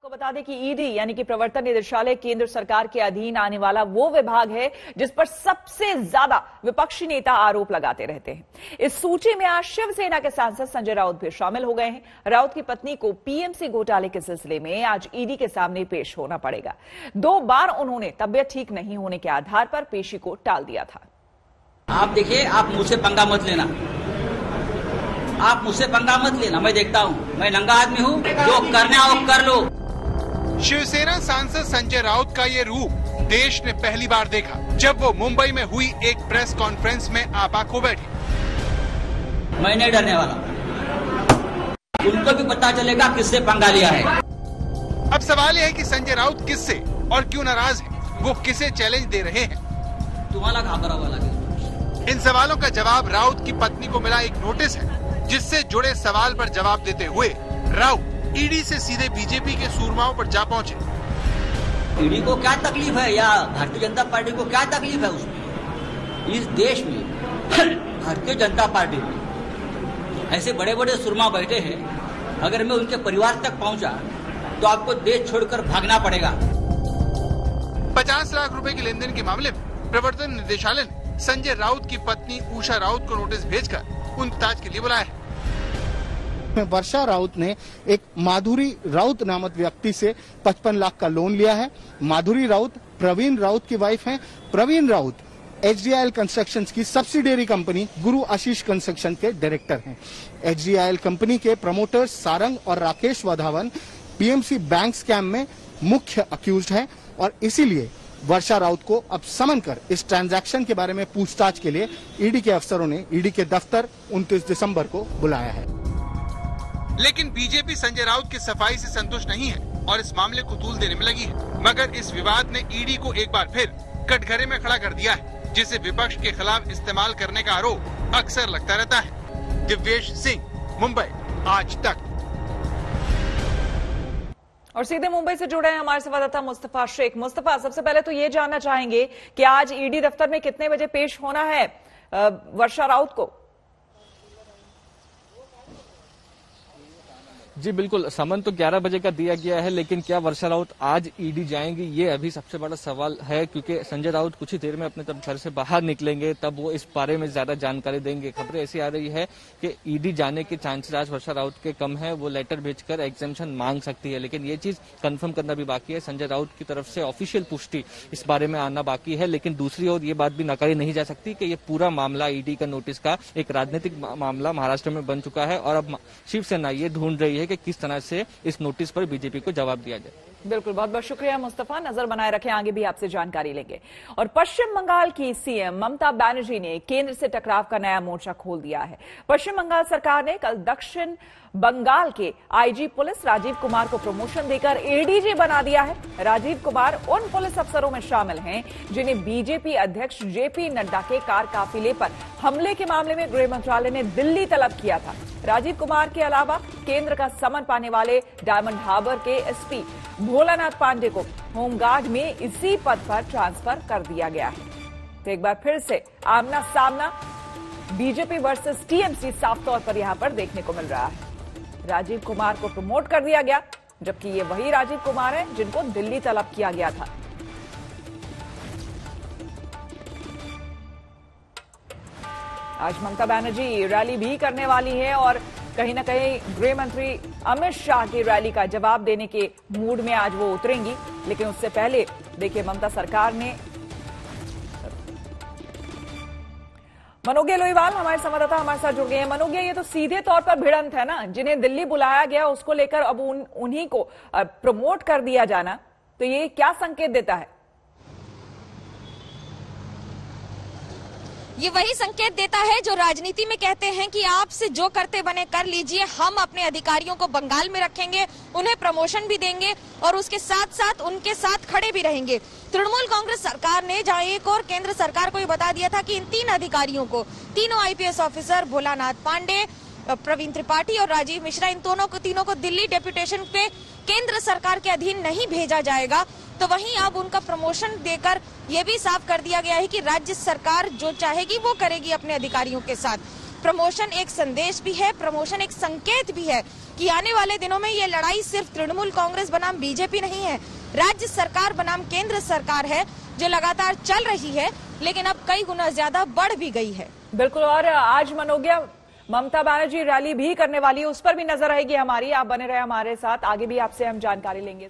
को बता दें कि ईडी यानी कि प्रवर्तन निदेशालय केंद्र सरकार के अधीन आने वाला वो विभाग है जिस पर सबसे ज्यादा विपक्षी नेता आरोप लगाते रहते हैं। इस सूची में आज शिवसेना के सांसद संजय राउत भी शामिल हो गए हैं। राउत की पत्नी को पीएमसी घोटाले के सिलसिले में आज ईडी के सामने पेश होना पड़ेगा। 2 बार उन्होंने तबियत ठीक नहीं होने के आधार पर पेशी को टाल दिया था। आप देखिए, आप मुझसे पंगा मत लेना, आप मुझसे पंगा मत लेना। मैं देखता हूँ, मैं नंगा आदमी हूँ, जो करना हो कर लो। शिवसेना सांसद संजय राउत का ये रूप देश ने पहली बार देखा जब वो मुंबई में हुई एक प्रेस कॉन्फ्रेंस में आपा खो बैठे। मैं नहीं डरने वाला, उनको भी पता चलेगा किससे पंगा लिया है। अब सवाल यह है कि संजय राउत किससे और क्यों नाराज है, वो किसे चैलेंज दे रहे हैं। तुम्हारा घाबरा वाला लगे। इन सवालों का जवाब राउत की पत्नी को मिला एक नोटिस है, जिससे जुड़े सवाल पर जवाब देते हुए राउत ईडी से सीधे बीजेपी के सूरमाओं पर जा पहुंचे। ईडी को क्या तकलीफ है या भारतीय जनता पार्टी को क्या तकलीफ है उसमें? इस देश में भारतीय जनता पार्टी में ऐसे बड़े बड़े सुरमा बैठे हैं, अगर मैं उनके परिवार तक पहुंचा तो आपको देश छोड़कर भागना पड़ेगा। 50 लाख रुपए के लेन देन के मामले में प्रवर्तन निदेशालय ने संजय राउत की पत्नी उषा राउत को नोटिस भेजकर पूछताछ के लिए बुलाया है। वर्षा राउत ने एक माधुरी राउत नामक व्यक्ति से 55 लाख का लोन लिया है। माधुरी राउत प्रवीण राउत की वाइफ हैं। प्रवीण राउत HDIL कंस्ट्रक्शन की सब्सिडियरी कंपनी गुरु आशीष कंस्ट्रक्शन के डायरेक्टर हैं। HDIL कंपनी के प्रमोटर्स सारंग और Rakesh Wadhawan PMC bank scam में मुख्य अक्यूज्ड हैं और इसीलिए वर्षा राउत को अब समन कर इस ट्रांजैक्शन के बारे में पूछताछ के लिए ईडी के अफसरों ने ईडी के दफ्तर 29 दिसंबर को बुलाया है। लेकिन बीजेपी संजय राउत की सफाई से संतुष्ट नहीं है और इस मामले को तूल देने में लगी है। मगर इस विवाद ने ईडी को एक बार फिर कटघरे में खड़ा कर दिया है, जिसे विपक्ष के खिलाफ इस्तेमाल करने का आरोप अक्सर लगता रहता है। दिव्येश सिंह, मुंबई, आज तक। और सीधे मुंबई से जुड़े हैं हमारे संवाददाता मुस्तफा शेख। मुस्तफा, सबसे पहले तो ये जानना चाहेंगे कि आज ईडी दफ्तर में कितने बजे पेश होना है वर्षा राउत को? जी बिल्कुल, समन तो 11 बजे का दिया गया है, लेकिन क्या वर्षा राउत आज ईडी जाएंगी, ये अभी सबसे बड़ा सवाल है, क्योंकि संजय राउत कुछ ही देर में अपने घर से बाहर निकलेंगे, तब वो इस बारे में ज्यादा जानकारी देंगे। खबरें ऐसी आ रही है कि ईडी जाने के चांसेस आज वर्षा राउत के कम है। वो लेटर भेजकर एग्जेम्पशन मांग सकती है, लेकिन ये चीज कंफर्म करना भी बाकी है। संजय राउत की तरफ से ऑफिशियल पुष्टि इस बारे में आना बाकी है, लेकिन दूसरी ओर ये बात भी नकारी नहीं जा सकती कि ये पूरा मामला ईडी का नोटिस का एक राजनीतिक मामला महाराष्ट्र में बन चुका है और अब शिवसेना ये ढूंढ रही है कि किस तरह से इस नोटिस पर बीजेपी को जवाब दिया जाए। बिल्कुल, बहुत बहुत शुक्रिया मुस्तफा। नजर बनाए रखें, आगे भी आपसे जानकारी लेंगे। और पश्चिम बंगाल की सीएम ममता बनर्जी ने केंद्र से टकराव का नया मोर्चा खोल दिया है। पश्चिम बंगाल सरकार ने कल दक्षिण बंगाल के आईजी पुलिस राजीव कुमार को प्रमोशन देकर एडीजी बना दिया है। राजीव कुमार उन पुलिस अफसरों में शामिल हैं जिन्हें बीजेपी अध्यक्ष जेपी नड्डा के कार काफिले पर हमले के मामले में गृह मंत्रालय ने दिल्ली तलब किया था। राजीव कुमार के अलावा केंद्र का समन पाने वाले डायमंड हार्बर के एसपी भोलानाथ पांडे को होमगार्ड में इसी पद पर ट्रांसफर कर दिया गया है। तो एक बार फिर से आमना सामना बीजेपी वर्सेस टीएमसी साफ तौर पर यहां पर देखने को मिल रहा है। राजीव कुमार को प्रमोट कर दिया गया, जबकि ये वही राजीव कुमार है जिनको दिल्ली तलब किया गया था। आज ममता बनर्जी रैली भी करने वाली है और कहीं ना कहीं गृह मंत्री अमित शाह की रैली का जवाब देने के मूड में आज वो उतरेंगी। लेकिन उससे पहले देखिए, ममता सरकार ने मनोगे लोईवाल हमारे संवाददाता हमारे साथ जुड़ गए हैं। मनोगे, ये तो सीधे तौर पर भिड़ंत है ना, जिन्हें दिल्ली बुलाया गया उसको लेकर अब उन्हीं को प्रमोट कर दिया जाना, तो ये क्या संकेत देता है? ये वही संकेत देता है जो राजनीति में कहते हैं कि आपसे जो करते बने कर लीजिए, हम अपने अधिकारियों को बंगाल में रखेंगे, उन्हें प्रमोशन भी देंगे और उसके साथ साथ उनके साथ खड़े भी रहेंगे। तृणमूल कांग्रेस सरकार ने जहां एक और केंद्र सरकार को ये बता दिया था कि इन 3 अधिकारियों को, तीनों आईपीएस ऑफिसर भोलानाथ पांडे, प्रवीण त्रिपाठी और राजीव मिश्रा, इन तीनों को दिल्ली डेप्यूटेशन पे केंद्र सरकार के अधीन नहीं भेजा जाएगा, तो वहीं अब उनका प्रमोशन देकर यह भी साफ कर दिया गया है कि राज्य सरकार जो चाहेगी वो करेगी अपने अधिकारियों के साथ। प्रमोशन एक संदेश भी है, प्रमोशन एक संकेत भी है कि आने वाले दिनों में ये लड़ाई सिर्फ तृणमूल कांग्रेस बनाम बीजेपी नहीं है, राज्य सरकार बनाम केंद्र सरकार है जो लगातार चल रही है, लेकिन अब कई गुना ज्यादा बढ़ भी गई है। बिल्कुल, और आज मनोज्ञा ममता बनर्जी रैली भी करने वाली है, उस पर भी नजर रहेगी हमारी। आप बने रहे हमारे साथ, आगे भी आपसे हम जानकारी लेंगे।